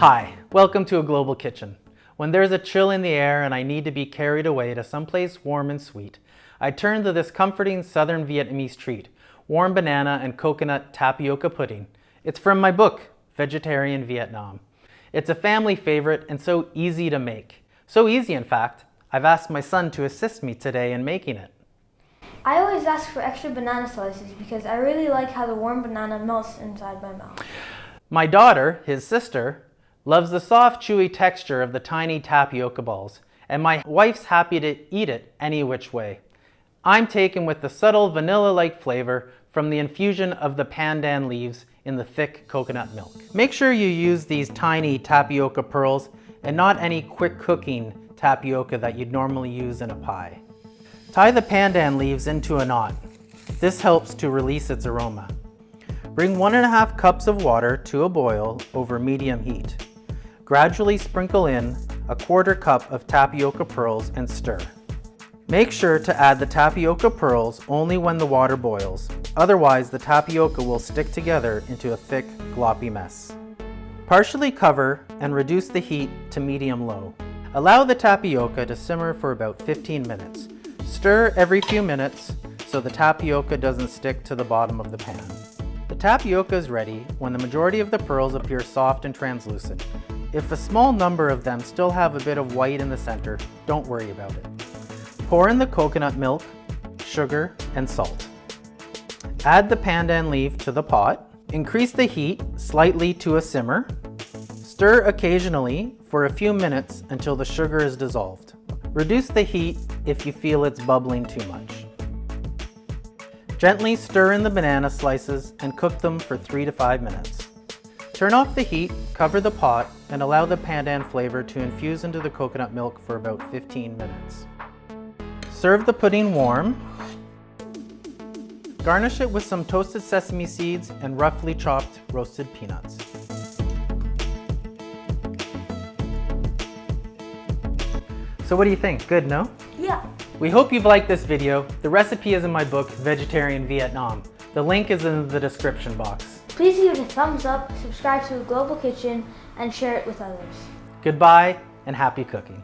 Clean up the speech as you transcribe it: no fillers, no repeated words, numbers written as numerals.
Hi, welcome to A Global Kitchen. When there's a chill in the air and I need to be carried away to someplace warm and sweet, I turn to this comforting southern Vietnamese treat, warm banana and coconut tapioca pudding. It's from my book, Vegetarian Vietnam. It's a family favorite and so easy to make. So easy, in fact, I've asked my son to assist me today in making it. I always ask for extra banana slices because I really like how the warm banana melts inside my mouth. My daughter, his sister, loves the soft, chewy texture of the tiny tapioca balls, and my wife's happy to eat it any which way. I'm taken with the subtle vanilla-like flavor from the infusion of the pandan leaves in the thick coconut milk. Make sure you use these tiny tapioca pearls and not any quick cooking tapioca that you'd normally use in a pie. Tie the pandan leaves into a knot. This helps to release its aroma. Bring 1.5 cups of water to a boil over medium heat. Gradually sprinkle in 1/4 cup of tapioca pearls and stir. Make sure to add the tapioca pearls only when the water boils, otherwise the tapioca will stick together into a thick, gloppy mess. Partially cover and reduce the heat to medium-low. Allow the tapioca to simmer for about 15 minutes. Stir every few minutes so the tapioca doesn't stick to the bottom of the pan. The tapioca is ready when the majority of the pearls appear soft and translucent. If a small number of them still have a bit of white in the center, don't worry about it. Pour in the coconut milk, sugar, and salt. Add the pandan leaf to the pot. Increase the heat slightly to a simmer. Stir occasionally for a few minutes until the sugar is dissolved. Reduce the heat if you feel it's bubbling too much. Gently stir in the banana slices and cook them for 3 to 5 minutes. Turn off the heat, cover the pot, and allow the pandan flavor to infuse into the coconut milk for about 15 minutes. Serve the pudding warm. Garnish it with some toasted sesame seeds and roughly chopped roasted peanuts. So what do you think? Good, no? Yeah. We hope you've liked this video. The recipe is in my book, Vegetarian Vietnam. The link is in the description box. Please give it a thumbs up, subscribe to A Global Kitchen, and share it with others. Goodbye and happy cooking.